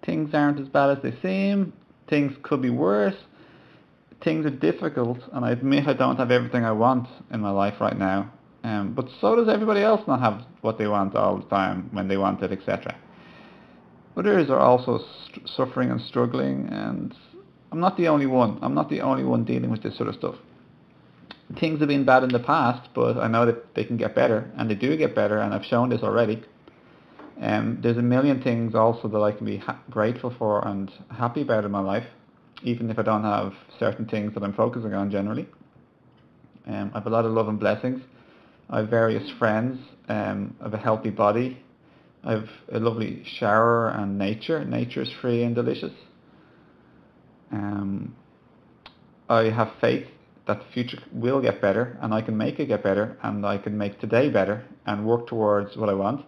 Things aren't as bad as they seem. Things could be worse. Things are difficult, and I admit I don't have everything I want in my life right now. But so does everybody else not have what they want all the time when they want it, etc. Others are also suffering and struggling, and I'm not the only one. I'm not the only one dealing with this sort of stuff. Things have been bad in the past, but I know that they can get better, and they do get better, and I've shown this already. There's a million things also that I can be grateful for and happy about in my life, even if I don't have certain things that I'm focusing on generally. I have a lot of love and blessings. I have various friends. I have a healthy body. I have a lovely shower and nature. Nature is free and delicious. I have faith that the future will get better, and I can make it get better, and I can make today better and work towards what I want.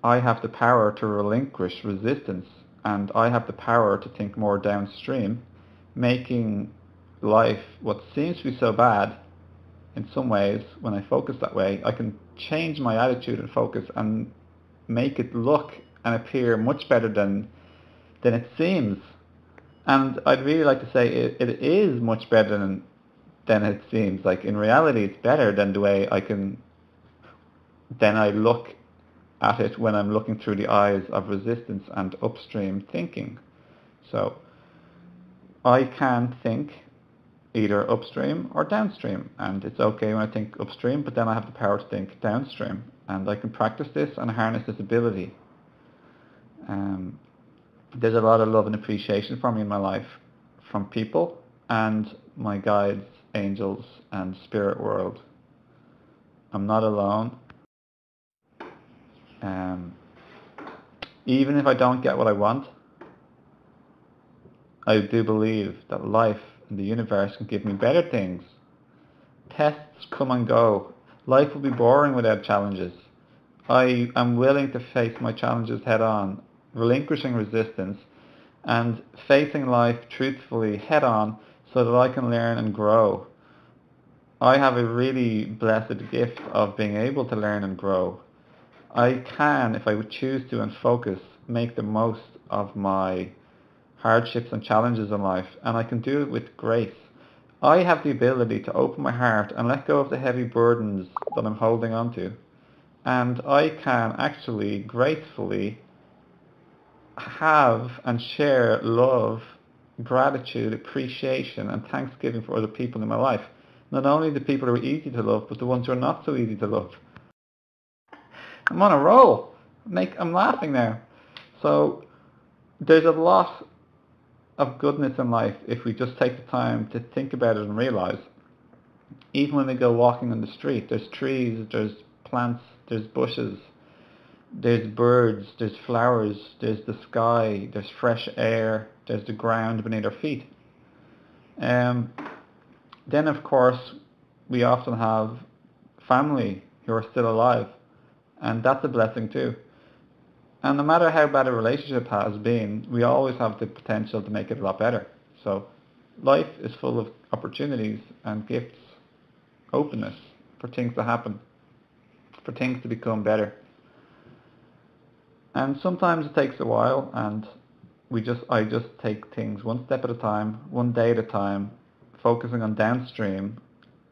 I have the power to relinquish resistance, and I have the power to think more downstream, making life what seems to be so bad. In some ways, when I focus that way, I can change my attitude and focus and make it look and appear much better than it seems. And I'd really like to say it is much better than it seems. Like in reality, it's better than the way I look at it when I'm looking through the eyes of resistance and upstream thinking. So I can think either upstream or downstream, and it's okay when I think upstream, but then I have the power to think downstream, and I can practice this and harness this ability. There's a lot of love and appreciation for me in my life from people and my guides, angels, and spirit world. I'm not alone. Even if I don't get what I want, I do believe that life and the universe can give me better things. Tests come and go. Life will be boring without challenges. I am willing to face my challenges head on, relinquishing resistance and facing life truthfully head on so that I can learn and grow. I have a really blessed gift of being able to learn and grow. I can, if I would choose to and focus, make the most of my hardships and challenges in life, and I can do it with grace. I have the ability to open my heart and let go of the heavy burdens that I'm holding on to, and I can actually gracefully have and share love, gratitude, appreciation, and thanksgiving for other people in my life. Not only the people who are easy to love, but the ones who are not so easy to love. I'm on a roll. I'm laughing now. So there's a lot of goodness in life if we just take the time to think about it and realize. Even when we go walking on the street, there's trees, there's plants, there's bushes, there's birds, there's flowers, there's the sky, there's fresh air, there's the ground beneath our feet. Then of course we often have family who are still alive, and that's a blessing too. And no matter how bad a relationship has been, we always have the potential to make it a lot better. So life is full of opportunities and gifts, openness for things to happen, for things to become better. And sometimes it takes a while, and I just take things one step at a time, one day at a time, focusing on downstream,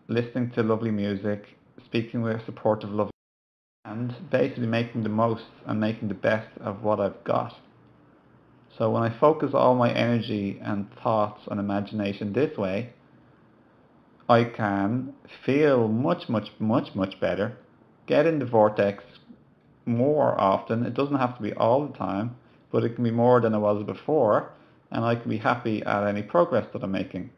listening to lovely music, speaking with supportive love, and basically making the most and making the best of what I've got. So when I focus all my energy and thoughts and imagination this way, I can feel much, much, much, much better, get in the vortex more often. It doesn't have to be all the time, but it can be more than it was before, and I can be happy at any progress that I'm making.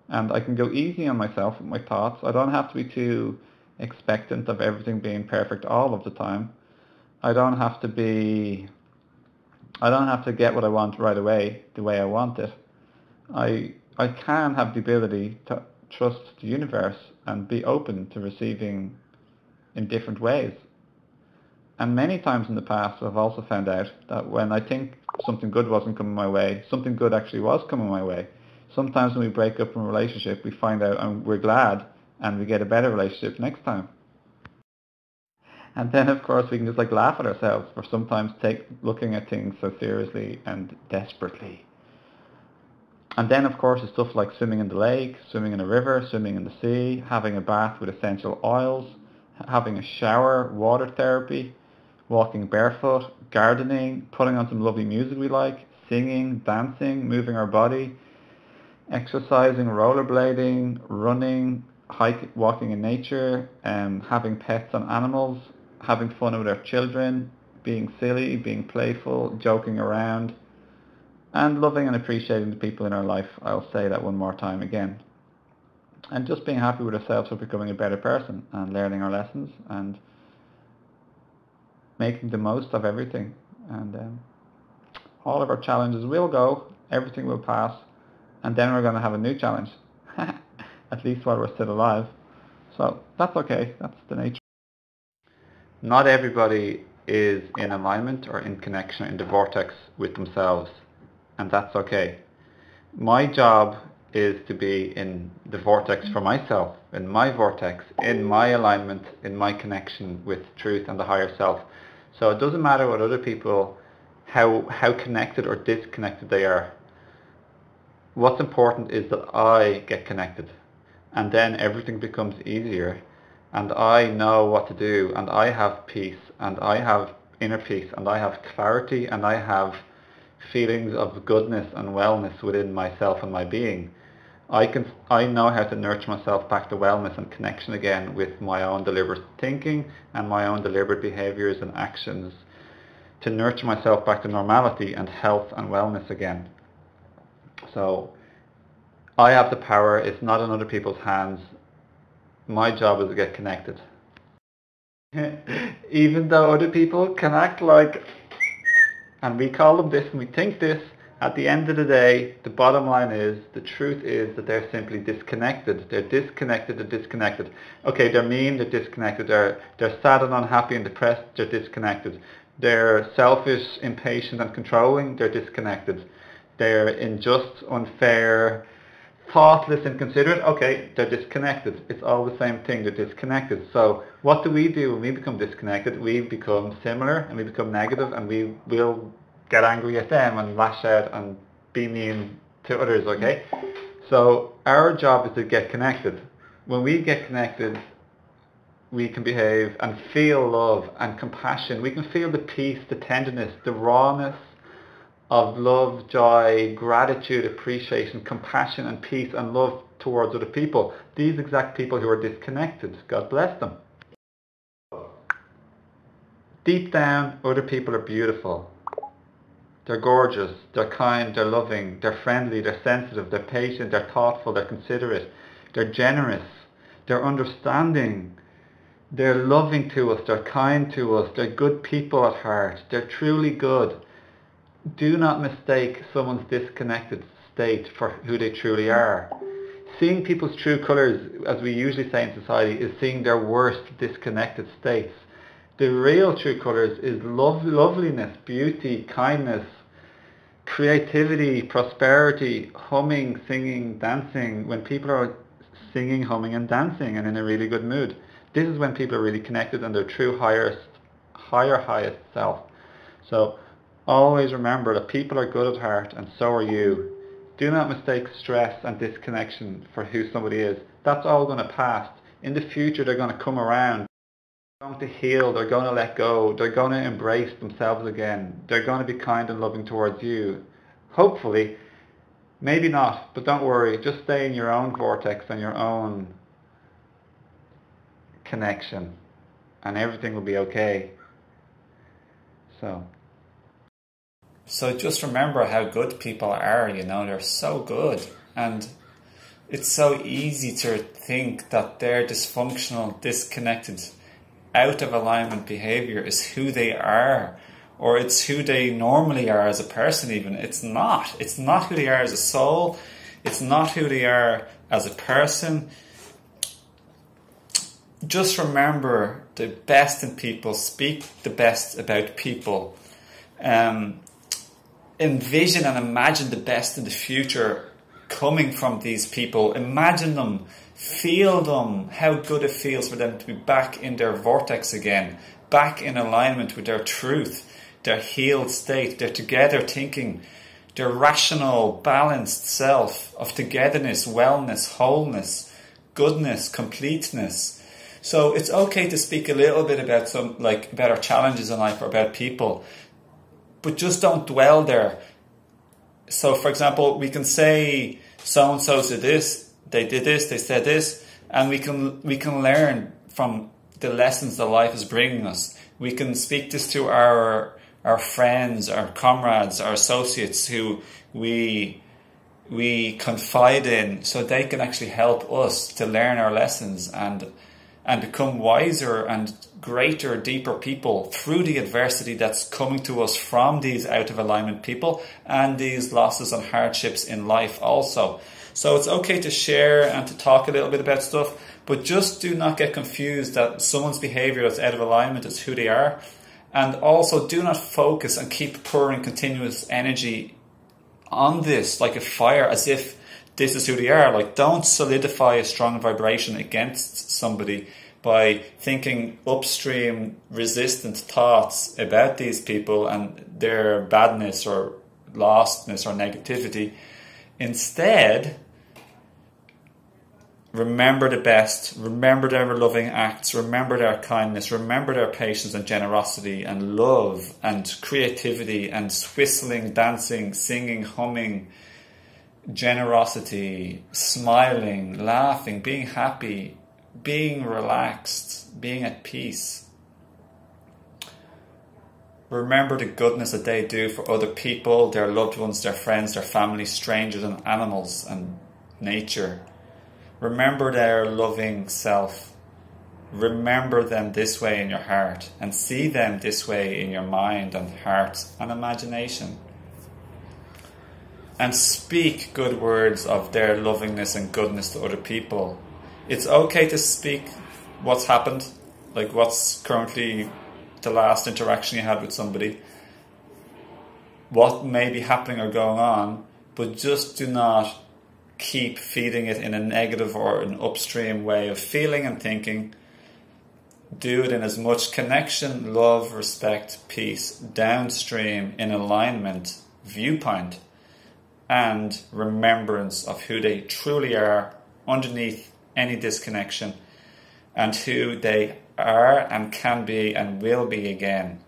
And I can go easy on myself with my thoughts. I don't have to be too expectant of everything being perfect all of the time. I don't have to get what I want right away the way I want it. I can have the ability to trust the universe and be open to receiving in different ways. And many times in the past I've also found out that when I think something good wasn't coming my way, something good actually was coming my way. Sometimes when we break up in a relationship, we find out and we're glad, and we get a better relationship next time. And then, of course, we can just like laugh at ourselves for sometimes looking at things so seriously and desperately. And then, of course, it's stuff like swimming in the lake, swimming in a river, swimming in the sea, having a bath with essential oils, having a shower, water therapy, walking barefoot, gardening, putting on some lovely music we like, singing, dancing, moving our body, exercising, rollerblading, running, walking in nature, having pets and animals, having fun with our children, being silly, being playful, joking around, and loving and appreciating the people in our life. I'll say that one more time again. And just being happy with ourselves for becoming a better person and learning our lessons and making the most of everything. And all of our challenges will go, everything will pass, and then we're going to have a new challenge, at least while we're still alive. So that's okay, that's the nature. Not everybody is in alignment or in connection in the vortex with themselves, and that's okay. My job is to be in the vortex for myself, in my vortex, in my alignment, in my connection with truth and the higher self. So it doesn't matter what other people, how connected or disconnected they are. What's important is that I get connected, and then everything becomes easier, and I know what to do, and I have peace, and I have inner peace, and I have clarity, and I have feelings of goodness and wellness within myself and my being. I know how to nurture myself back to wellness and connection again with my own deliberate thinking and my own deliberate behaviors and actions to nurture myself back to normality and health and wellness again. So I have the power, it's not in other people's hands. My job is to get connected. Even though other people can act like, and we call them this and we think this, at the end of the day, the bottom line is, the truth is that they're simply disconnected. They're disconnected. Okay, they're mean, they're disconnected. They're sad and unhappy and depressed, they're disconnected. They're selfish, impatient and controlling, they're disconnected. They're unjust, unfair, thoughtless, inconsiderate, okay, they're disconnected. It's all the same thing, they're disconnected. So what do we do when we become disconnected? We become similar and we become negative, and we will get angry at them and lash out and be mean to others, okay? So our job is to get connected. When we get connected, we can behave and feel love and compassion. We can feel the peace, the tenderness, the rawness of love, joy, gratitude, appreciation, compassion and peace and love towards other people. These exact people who are disconnected, God bless them. Deep down, other people are beautiful. They're gorgeous, they're kind, they're loving, they're friendly, they're sensitive, they're patient, they're thoughtful, they're considerate, they're generous, they're understanding, they're loving to us, they're kind to us, they're good people at heart, they're truly good. Do not mistake someone's disconnected state for who they truly are. Seeing people's true colours, as we usually say in society, is seeing their worst disconnected states. The real true colours is loveliness, beauty, kindness, creativity, prosperity, humming, singing, dancing. When people are singing, humming and dancing and in a really good mood, this is when people are really connected and their true highest self. So always remember that people are good at heart, and so are you. Do not mistake stress and disconnection for who somebody is. That's all going to pass. In the future they're going to come around. They're going to heal, they're going to let go, they're going to embrace themselves again. They're going to be kind and loving towards you. Hopefully. Maybe not, but don't worry. Just stay in your own vortex and your own connection, and everything will be okay. So just remember how good people are, they're so good. And it's so easy to think that their dysfunctional, disconnected, out of alignment behavior is who they are, or it's who they normally are as a person even. It's not. It's not who they are as a soul. It's not who they are as a person. Just remember, the best in people speak the best about people. Envision and imagine the best in the future coming from these people. Imagine them, feel them, how good it feels for them to be back in their vortex again. back in alignment with their truth, their healed state, their together thinking, their rational, balanced self of togetherness, wellness, wholeness, goodness, completeness. So it's okay to speak a little bit about about our challenges in life or about people, but just don't dwell there. So, for example, we can say so-and-so did this, they said this, and we can learn from the lessons that life is bringing us. We can speak this to our friends, our comrades, our associates who we confide in, so they can actually help us to learn our lessons and become wiser and greater, deeper people through the adversity that's coming to us from these out of alignment people and these losses and hardships in life also. So it's okay to share and to talk a little bit about stuff, but just do not get confused that someone's behavior that's out of alignment is who they are. And also do not focus and keep pouring continuous energy on this like a fire as if this is who they are. Like, don't solidify a strong vibration against somebody by thinking upstream resistant thoughts about these people and their badness or lostness or negativity. Instead, remember the best, remember their loving acts, remember their kindness, remember their patience and generosity and love and creativity and whistling, dancing, singing, humming, generosity, smiling, laughing, being happy, being relaxed, being at peace. Remember the goodness that they do for other people, their loved ones, their friends, their family, strangers and animals and nature. Remember their loving self. Remember them this way in your heart and see them this way in your mind and heart and imagination. And speak good words of their lovingness and goodness to other people. It's okay to speak what's happened, like what's currently the last interaction you had with somebody, what may be happening or going on, but just do not keep feeding it in a negative or an upstream way of feeling and thinking. Do it in as much connection, love, respect, peace, downstream, in alignment, viewpoint, and remembrance of who they truly are underneath any disconnection and who they are and can be and will be again.